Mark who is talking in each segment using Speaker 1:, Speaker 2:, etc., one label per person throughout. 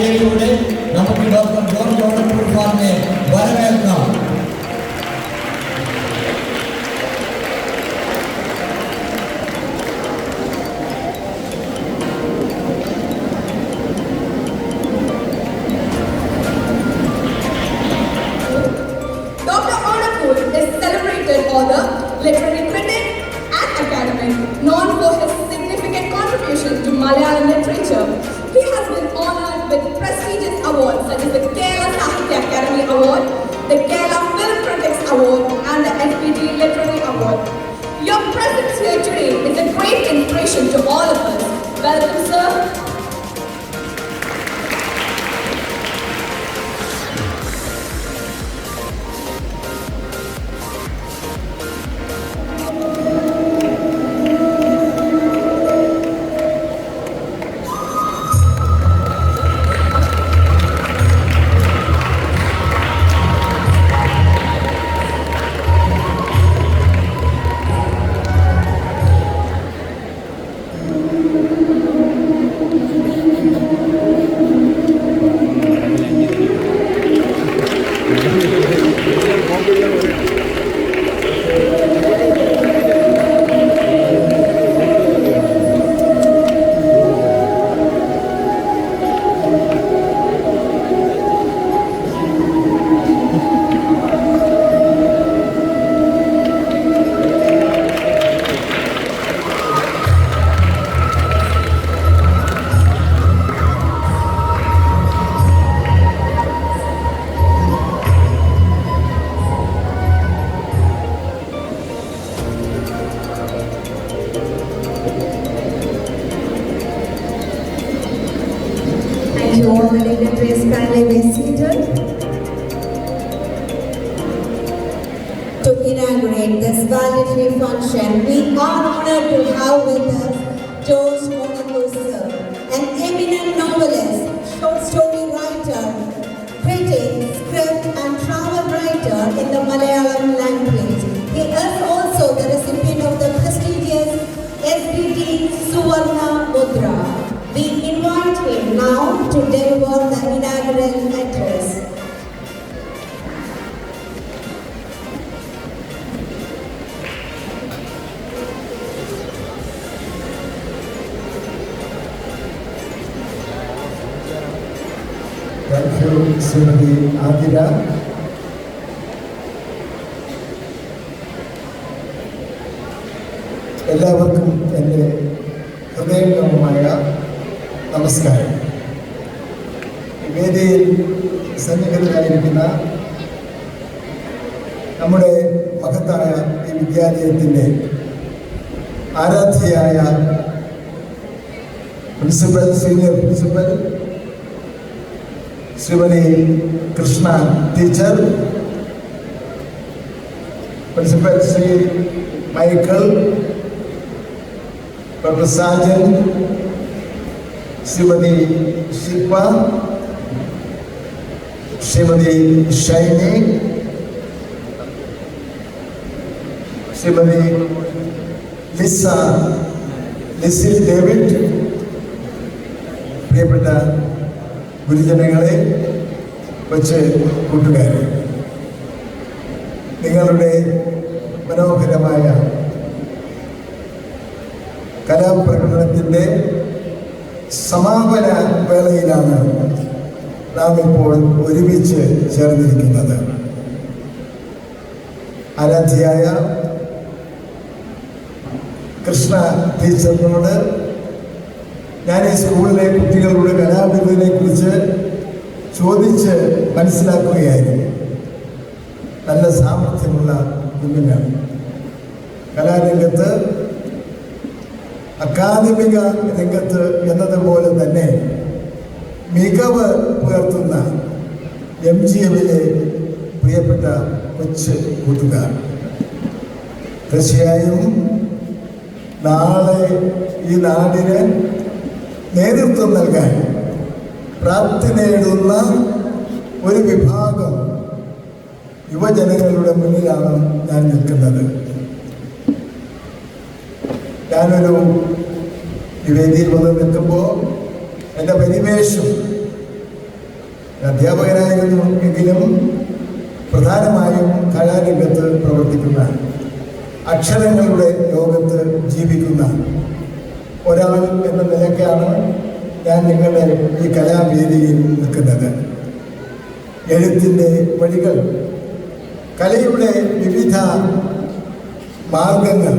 Speaker 1: കൈയടിയോടെ നമുക്ക് doctor John Onakkoor സാറിനെ വരവേൽക്കാം.
Speaker 2: Literary critic and academic, known for his significant contribution to Malayalam literature. He has been honored with prestigious awards such as the Kerala Sahitya Academy Award, the Kerala Film Critics Award, and the FPG Literary Award. Your presence here today is a great inspiration to all of us. Welcome, sir.
Speaker 3: You all the dignitaries kindly be seated. To inaugurate this valedictory function, we are honored to have with us George Onakur sir, an eminent novelist, short story writer, critic, script and travel writer in the Malayalam language. He is also the recipient of the prestigious SBT Suvarna Mudra. We invite him now to deliver the inaugural address.
Speaker 4: Thank you, Srimati Adira. എല്ലാവർക്കും എൻ്റെ ഹൃദയംഗമമായ നമസ്കാരം. വേദിയിൽ സന്നിഹിതരായിരിക്കുന്ന നമ്മുടെ മഹത്തായ ഈ വിദ്യാലയത്തിൻ്റെ ആരാധ്യയായ principal, senior principal Shrimati Krishna teacher, principal Shri Michael, doctor Sajan, Shrimati Shilpa, Shrimati Shiny, Shrimati Lissy David, പ്രിയപ്പെട്ട ഗുരുജനങ്ങളെ, കൊച്ചു കൂട്ടുകാരെ, നിങ്ങളുടെ മനോഹരമായ കലാപ്രകടനത്തിൻ്റെ സമാപന വേളയിലാണ് നാം ഇപ്പോൾ ഒരുമിച്ച് ചേർന്നിരിക്കുന്നത്. ആരാധ്യയായ കൃഷ്ണ ടീച്ചറിനോട് ഞാൻ ഈ സ്കൂളിലെ കുട്ടികളുടെ കലാവിരുതിനെ കുറിച്ച് ചോദിച്ച് മനസ്സിലാക്കുകയായിരുന്നു. നല്ല സാമർഥ്യമുള്ള കുഞ്ഞുങ്ങൾ, കലാരംഗത്ത് അക്കാദമിക രംഗത്ത് എന്നതുപോലെ തന്നെ മികവ് പുലർത്തുന്ന MGMലെ പ്രിയപ്പെട്ട കൊച്ചു കൂട്ടുകാർ, തീർച്ചയായും നാളെ ഈ നാടിന് നേതൃത്വം നൽകാൻ പ്രാപ്തി നേടുന്ന ഒരു വിഭാഗം യുവജനങ്ങളുടെ മുന്നിലാണ് ഞാൻ നിൽക്കുന്നത്. ഞാനൊരു വേദിയിൽ വന്ന് നിൽക്കുമ്പോൾ എൻ്റെ പരിവേഷം അധ്യാപകനായിരുന്നു എങ്കിലും പ്രധാനമായും കലാരംഗത്ത് പ്രവർത്തിക്കുന്ന, അക്ഷരങ്ങളുടെ ലോകത്ത് ജീവിക്കുന്ന ഒരാൾ എന്ന നിലയ്ക്കാണ് ഞാൻ നിങ്ങളുടെ ഈ കലാവേദിയിൽ നിൽക്കുന്നത്. എഴുത്തിൻ്റെ വഴികൾ, കലയുടെ വിവിധ മാർഗങ്ങൾ,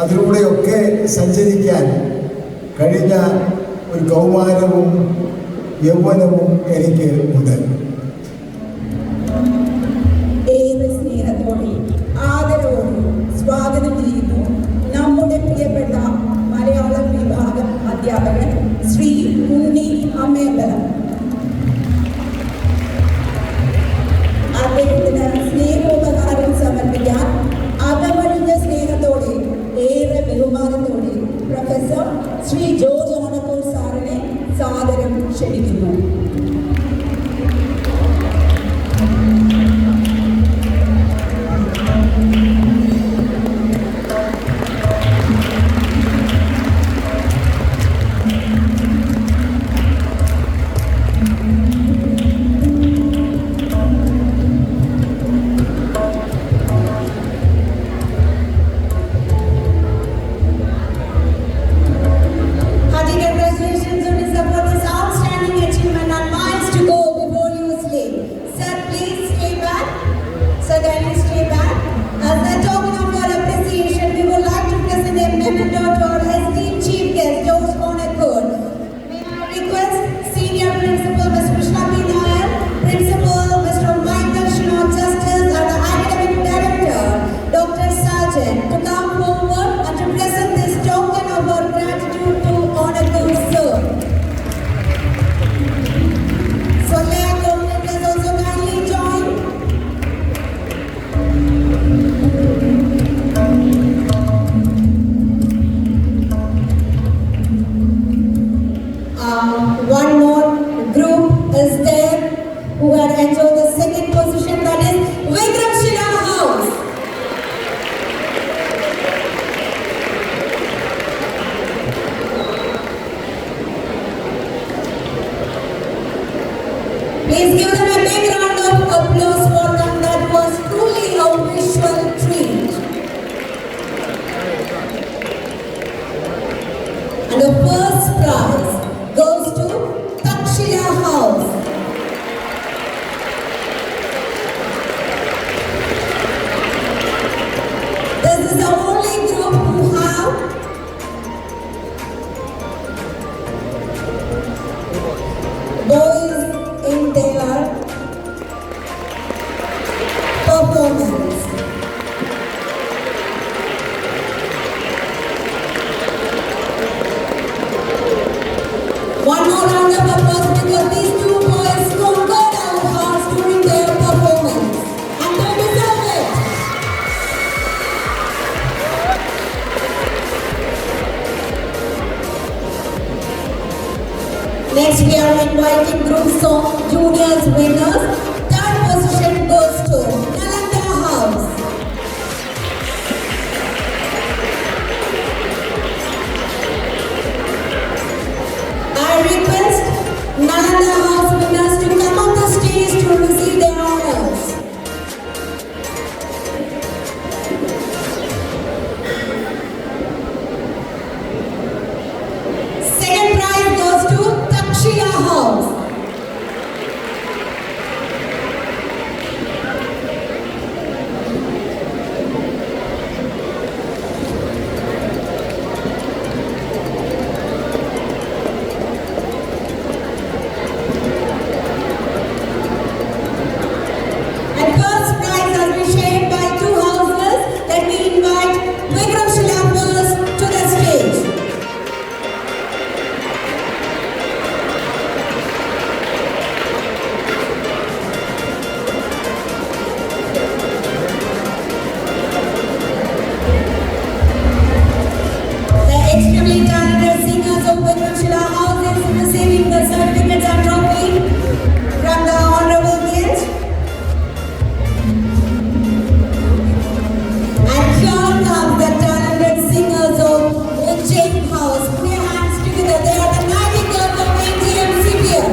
Speaker 4: അതിലൂടെയൊക്കെ സഞ്ചരിക്കാൻ കഴിഞ്ഞ ഒരു കൗമാരവും യൗവനവും എനിക്ക് ഉണ്ട്.
Speaker 3: ഏറെ സ്നേഹത്തോടെ ആദരവോടെ സ്വാഗതം ചെയ്യുന്നു നമ്മുടെ പ്രിയപ്പെട്ട മലയാളം വിഭാഗം അധ്യാപകൻ ശ്രീ ഉണ്ണി അമ്മയമ്പലം. അദ്ദേഹത്തിന് സ്നേഹോപകാരം സമർപ്പിക്കാൻ അകമഴിഞ്ഞ സ്നേഹത്തോടെ ഏറെ ബഹുമാനത്തോടെ പ്രൊഫസർ ശ്രീ ജോർജ് ഓണക്കൂർ സാറിനെ സാദരം ക്ഷണിക്കുന്നു. One more group is there who had enjoyed the second position, that is Vikram Shila House. Please give them a big round of applause for them. That was truly a visual treat. And the first prize goes to Takshila House. This is the only group who have boys in their performance. One more round of applause because these two boys conquered our hearts during their performance and they deserve it. Next we are inviting group song juniors winners. Third position goes to Nalanda House. I request Nalanda House winners to come on the stage to receive their honors. Second prize goes to Takshila House. And first prize has been shared by two houses. Let me invite Vikram Shila first to the stage. The extremely talented singers of Vikram Shila House is receiving the certificates and trophy from the honorable guest. And here comes the talented singers of Ujjain House. Put your hands together. They are the magic girls of ATM CPL.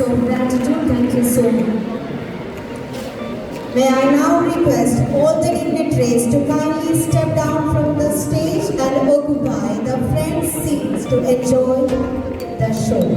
Speaker 3: of gratitude. Thank you so much. May I now request all the dignitaries to kindly step down from the stage and occupy the front seats to enjoy the show.